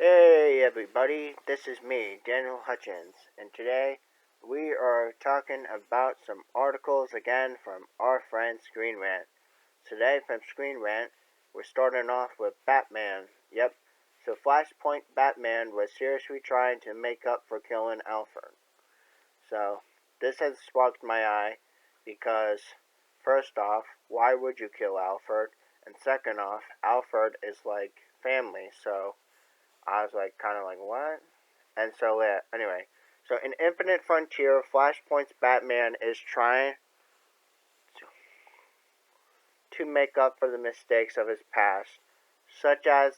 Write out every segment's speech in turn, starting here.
Hey everybody, this is me, Daniel Hutchins, and today we are talking about some articles again from our friend Screen Rant. Today from Screen Rant, we're starting off with Batman. Yep, so Flashpoint Batman was seriously trying to make up for killing Alfred. So, this has sparked my eye because, first off, why would you kill Alfred? And second off, Alfred is like family, so I was like, kind of like, what? And so, anyway. So, in Infinite Frontier, Flashpoint's Batman is trying to make up for the mistakes of his past, such as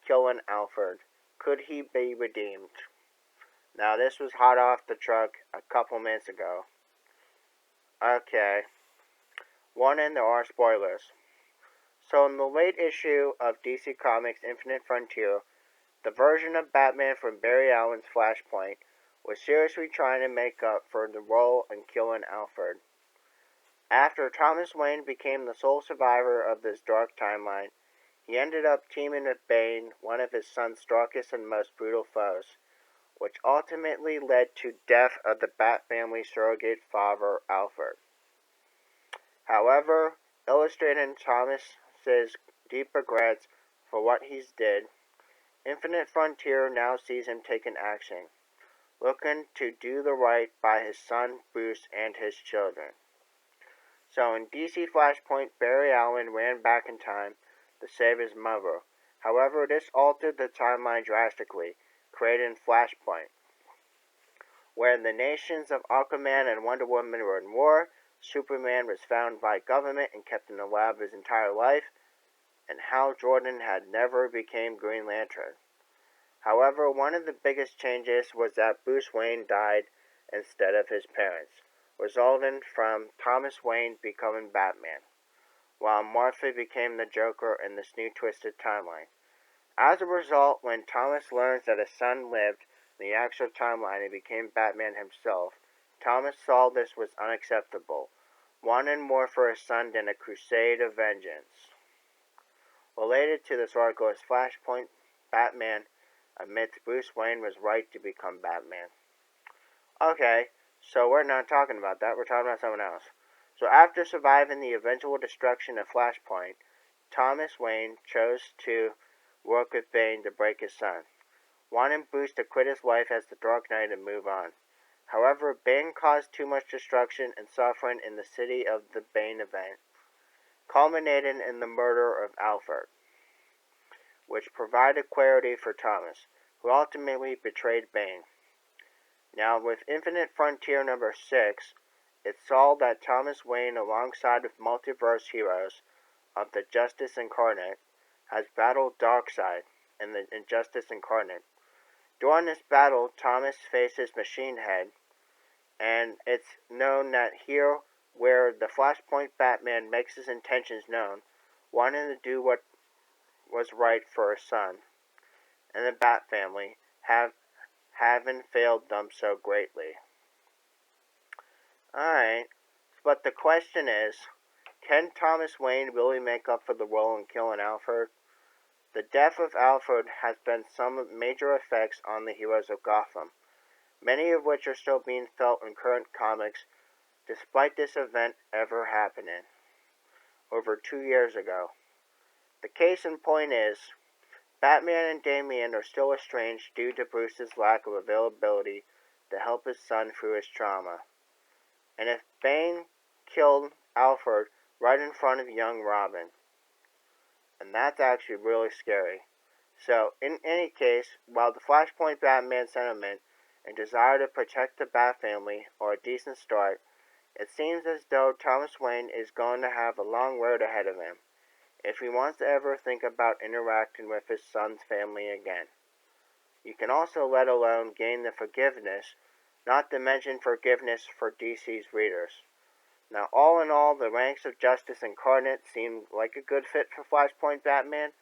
killing Alfred. Could he be redeemed? Now, this was hot off the truck a couple minutes ago. Okay. Warning, there are spoilers. So, in the late issue of DC Comics Infinite Frontier, the version of Batman from Barry Allen's Flashpoint was seriously trying to make up for the role in killing Alfred. After Thomas Wayne became the sole survivor of this dark timeline, he ended up teaming with Bane, one of his son's darkest and most brutal foes, which ultimately led to death of the Bat family surrogate father, Alfred. However, illustrating Thomas's deep regrets for what he's did, Infinite Frontier now sees him taking action, looking to do the right by his son Bruce and his children. So in DC Flashpoint, Barry Allen ran back in time to save his mother. However, this altered the timeline drastically, creating Flashpoint, where the nations of Aquaman and Wonder Woman were in war, Superman was found by government and kept in a lab his entire life, and Hal Jordan had never became Green Lantern. However, one of the biggest changes was that Bruce Wayne died instead of his parents, resulting from Thomas Wayne becoming Batman, while Martha became the Joker in this new twisted timeline. As a result, when Thomas learns that his son lived in the actual timeline and became Batman himself, Thomas saw this was unacceptable, wanting more for his son than a crusade of vengeance. Related to this article is Flashpoint Batman admits Bruce Wayne was right to become Batman. Okay, so we're not talking about that, we're talking about someone else. So after surviving the eventual destruction of Flashpoint, Thomas Wayne chose to work with Bane to break his son, wanting Bruce to quit his life as the Dark Knight and move on. However, Bane caused too much destruction and suffering in the city of the Bane event, culminating in the murder of Alfred, which provided clarity for Thomas, who ultimately betrayed Bane. Now, with Infinite Frontier number 6, it saw that Thomas Wayne, alongside with multiverse heroes of the Justice Incarnate, has battled Darkseid in the Injustice Incarnate. During this battle, Thomas faces Machine Head, and it's known that here, where the Flashpoint Batman makes his intentions known, wanting to do what was right for his son, and the Bat family, having failed them so greatly. Alright, but the question is, can Thomas Wayne really make up for the role in killing Alfred? The death of Alfred has been some major effects on the heroes of Gotham, many of which are still being felt in current comics despite this event ever happening over 2 years ago. The case in point is, Batman and Damian are still estranged due to Bruce's lack of availability to help his son through his trauma. And if Bane killed Alfred right in front of young Robin, and that's actually really scary. So, in any case, while the Flashpoint Batman sentiment and desire to protect the Bat family are a decent start, it seems as though Thomas Wayne is going to have a long road ahead of him if he wants to ever think about interacting with his son's family again. You can also let alone gain the forgiveness, not to mention forgiveness for DC's readers. Now, all in all, the ranks of Justice Incarnate seem like a good fit for Flashpoint Batman,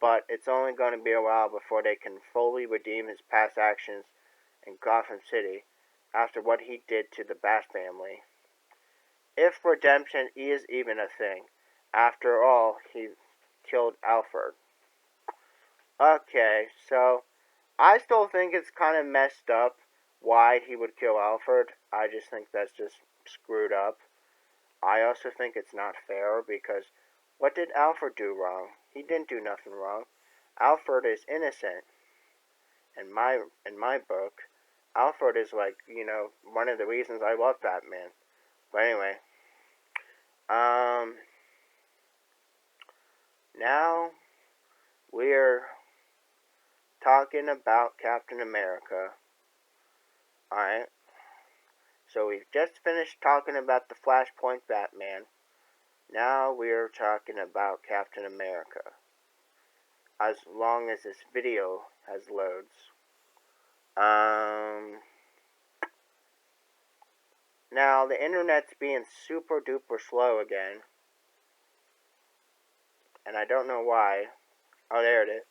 but it's only going to be a while before they can fully redeem his past actions in Gotham City after what he did to the Bat family. If redemption is even a thing. After all, he killed Alfred. Okay, so I still think it's kind of messed up why he would kill Alfred. I just think that's just screwed up. I also think it's not fair because what did Alfred do wrong? He didn't do nothing wrong. Alfred is innocent in my book. Alfred is like, one of the reasons I love Batman. But anyway, um now we're talking about Captain America. Alright. So we've just finished talking about the Flashpoint Batman. Now we're talking about Captain America. As long as this video has loads. Now the internet's being super duper slow again. And I don't know why. Oh, there it is.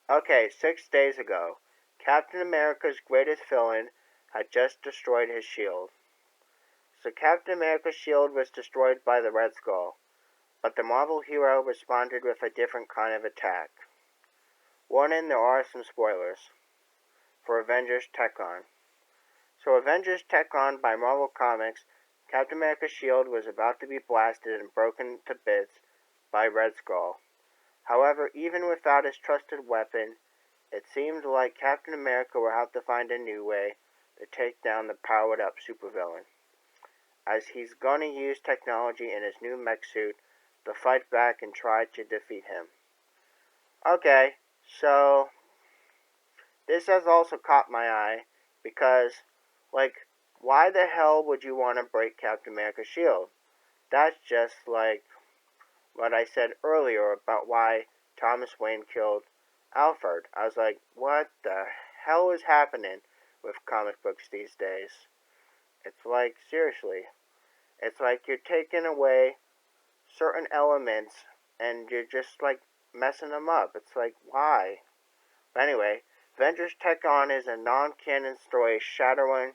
Okay, 6 days ago, Captain America's greatest villain had just destroyed his shield. So Captain America's shield was destroyed by the Red Skull, but the Marvel hero responded with a different kind of attack. Warning, there are some spoilers for Avengers Tech-On. So Avengers Tech-On by Marvel Comics, Captain America's shield was about to be blasted and broken to bits by Red Skull. However, even without his trusted weapon, it seemed like Captain America will have to find a new way to take down the powered-up supervillain, as he's gonna use technology in his new mech suit to fight back and try to defeat him. Okay, so this has also caught my eye because, why the hell would you want to break Captain America's shield? That's just like what I said earlier about why Thomas Wayne killed Alfred. I was like, what the hell is happening with comic books these days? It's like, seriously. It's like you're taking away certain elements and you're just like messing them up. It's like, why? But anyway, Avengers Tech-On is a non-canon story shadowing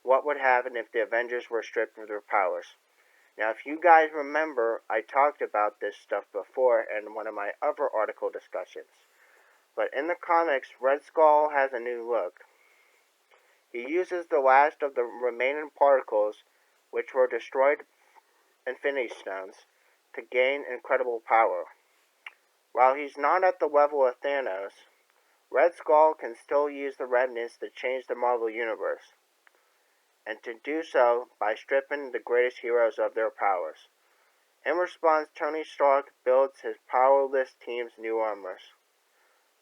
what would happen if the Avengers were stripped of their powers. Now, if you guys remember, I talked about this stuff before in one of my other article discussions. But in the comics, Red Skull has a new look. He uses the last of the remaining particles, which were destroyed Infinity Stones, to gain incredible power. While he's not at the level of Thanos, Red Skull can still use the redness to change the Marvel Universe, and to do so by stripping the greatest heroes of their powers. In response, Tony Stark builds his powerless team's new armors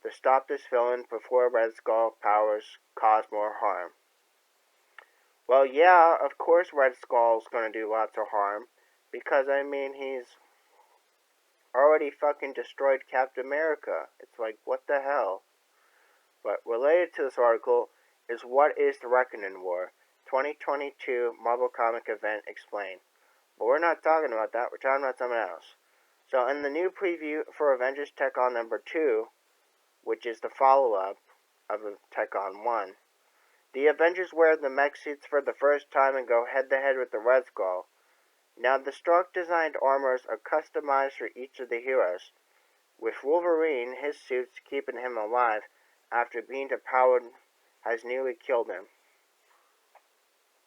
to stop this villain before Red Skull powers cause more harm. Well, yeah, of course Red Skull's gonna do lots of harm, because, he's already fucking destroyed Captain America. It's like, what the hell? But related to this article is what is the Reckoning War? 2022 Marvel Comic Event explained. But we're not talking about that, we're talking about something else. So in the new preview for Avengers Tech-On number 2, which is the follow-up of Tech-On 1, the Avengers wear the mech suits for the first time and go head-to-head with the Red Skull. Now the Stark-designed armors are customized for each of the heroes, with Wolverine, his suits keeping him alive after being depowered has nearly killed him.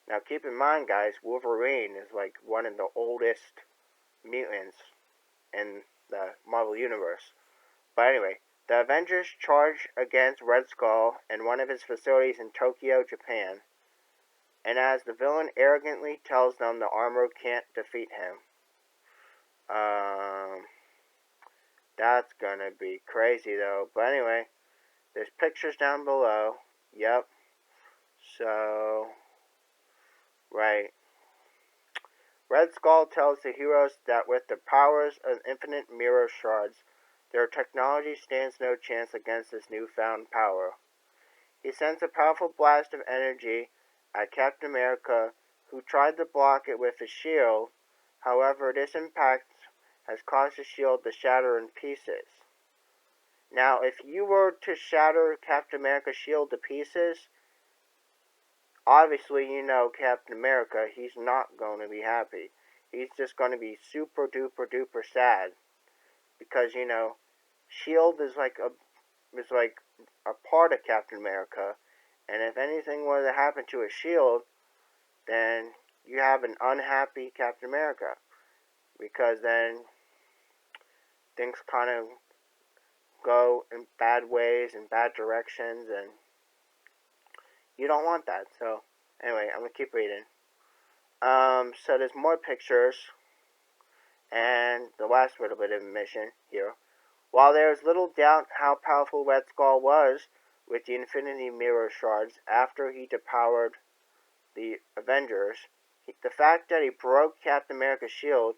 Now keep in mind, guys, Wolverine is like one of the oldest mutants in the Marvel Universe. But anyway, the Avengers charge against Red Skull in one of his facilities in Tokyo, Japan. And as the villain arrogantly tells them the armor can't defeat him. That's gonna be crazy though. But anyway, there's pictures down below. Yep. So, right. Red Skull tells the heroes that with the powers of infinite mirror shards, their technology stands no chance against this newfound power. He sends a powerful blast of energy at Captain America, who tried to block it with his shield. However, this impact has caused his shield to shatter in pieces. Now, if you were to shatter Captain America's shield to pieces, obviously you know Captain America, he's not going to be happy. He's just going to be super duper duper sad. because, Shield is like a part of Captain America, and if anything were to happen to a Shield, then you have an unhappy Captain America, because then things kind of go in bad ways and bad directions, and you don't want that. So anyway, I'm gonna keep reading. So there's more pictures, and the last little bit of information here. While there is little doubt how powerful Red Skull was with the Infinity Mirror shards after he depowered the Avengers, the fact that he broke Captain America's shield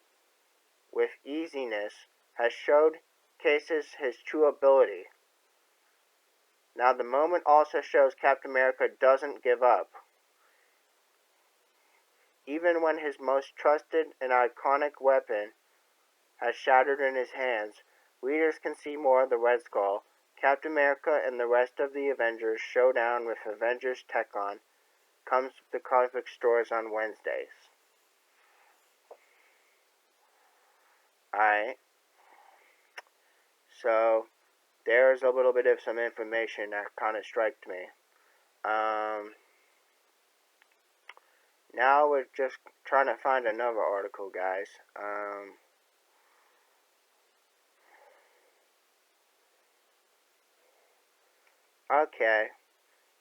with easiness has showcases his true ability. Now the moment also shows Captain America doesn't give up. Even when his most trusted and iconic weapon has shattered in his hands, readers can see more of the Red Skull. Captain America and the rest of the Avengers showdown with Avengers Tech-On comes to the comic book stores on Wednesdays. Alright. So, there's a little bit of some information that kind of struck me. Now we're just trying to find another article, guys. Okay.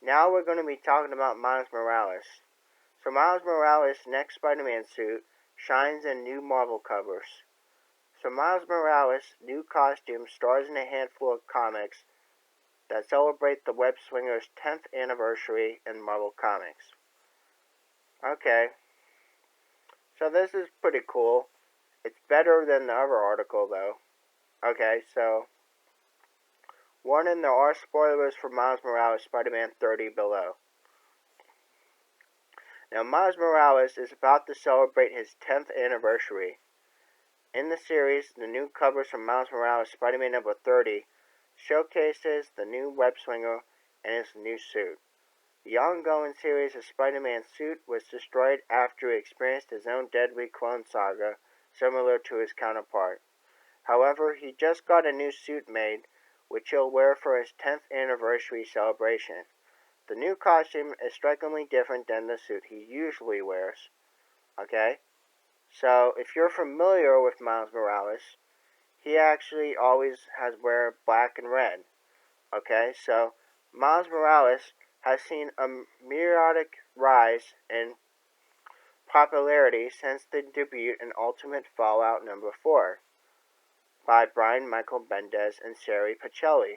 Now we're going to be talking about Miles Morales. So Miles Morales' next Spider-Man suit shines in new Marvel covers. So Miles Morales' new costume stars in a handful of comics that celebrate the web swinger's 10th anniversary in Marvel Comics. Okay. So this is pretty cool. It's better than the other article, though. Okay, so warning, there are spoilers for Miles Morales Spider-Man 30 below. Now, Miles Morales is about to celebrate his 10th anniversary. In the series, the new covers from Miles Morales Spider-Man number 30 showcases the new web swinger and his new suit. The ongoing series of Spider-Man's suit was destroyed after he experienced his own deadly clone saga, similar to his counterpart. However, he just got a new suit made, which he'll wear for his 10th anniversary celebration. The new costume is strikingly different than the suit he usually wears. Okay? So, if you're familiar with Miles Morales, he actually always has wear black and red. Okay? So, Miles Morales has seen a meteoric rise in popularity since the debut in Ultimate Fallout number 4 by Brian Michael Bendis and Sherry Pacelli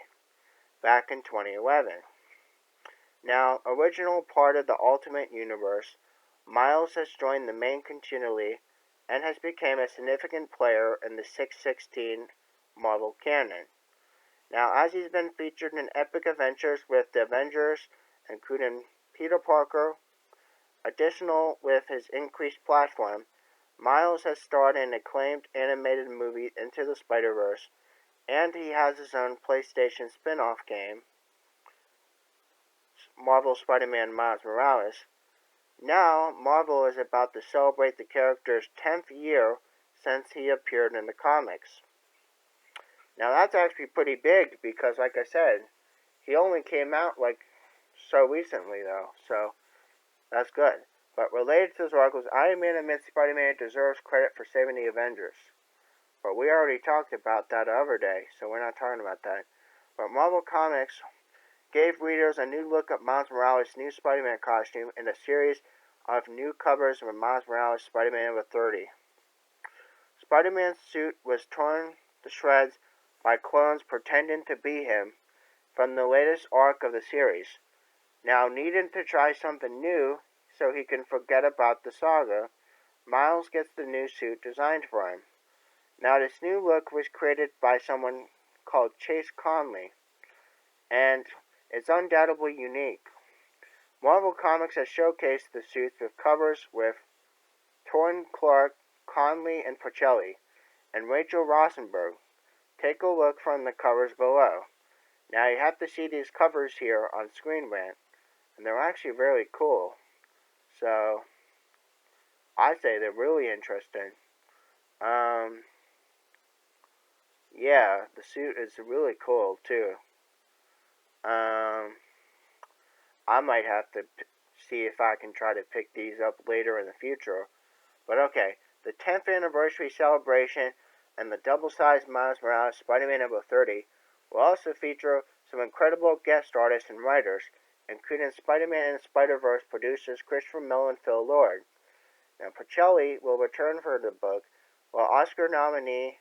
back in 2011. Now, original part of the Ultimate Universe, Miles has joined the main continuity and has become a significant player in the 616 Marvel canon. Now, as he's been featured in epic adventures with the Avengers, including Peter Parker, additional with his increased platform, Miles has starred in acclaimed animated movie Into the Spider-Verse, and he has his own PlayStation spin-off game, Marvel Spider-Man Miles Morales. Now, Marvel is about to celebrate the character's 10th year since he appeared in the comics. Now, that's actually pretty big because, like I said, he only came out so recently, though, so that's good. But related to this article, Iron Man admits Spider-Man deserves credit for saving the Avengers. But we already talked about that the other day, so we're not talking about that. But Marvel Comics gave readers a new look at Miles Morales' new Spider-Man costume in a series of new covers of Miles Morales Spider-Man number 30. Spider-Man's suit was torn to shreds by clones pretending to be him from the latest arc of the series. Now, needing to try something new so he can forget about the saga, Miles gets the new suit designed for him. Now, this new look was created by someone called Chase Conley, and it's undoubtedly unique. Marvel Comics has showcased the suits with covers with Torrin Clark, Conley, and Pacelli, and Rachel Rosenberg. Take a look from the covers below. Now, you have to see these covers here on Screen Rant, and they're actually really cool. So, I say they're really interesting. Yeah, the suit is really cool too. Um, I might have to see if I can try to pick these up later in the future. But okay, the 10th anniversary celebration and the double-sized Miles Morales Spider-Man number 30 will also feature some incredible guest artists and writers, including Spider-Man and the Spider-Verse producers Christopher Miller and Phil Lord. Now, Pacelli will return for the book, while Oscar nominee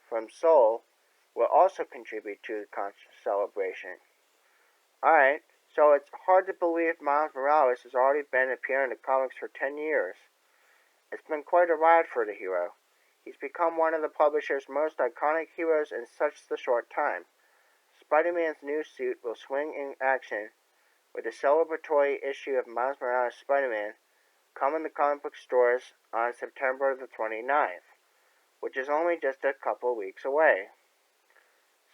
from Soul will also contribute to the celebration. Alright, so it's hard to believe Miles Morales has already been appearing in the comics for 10 years. It's been quite a ride for the hero. He's become one of the publisher's most iconic heroes in such a short time. Spider-Man's new suit will swing in action with a celebratory issue of Miles Morales Spider-Man coming to comic book stores on September the 29th, which is only just a couple weeks away.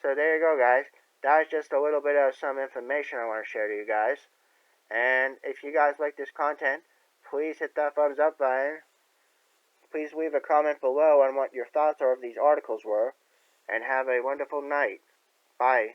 So there you go, guys. That was just a little bit of some information I want to share to you guys. And if you guys like this content, please hit that thumbs up button. Please leave a comment below on what your thoughts of these articles were. And have a wonderful night. Bye.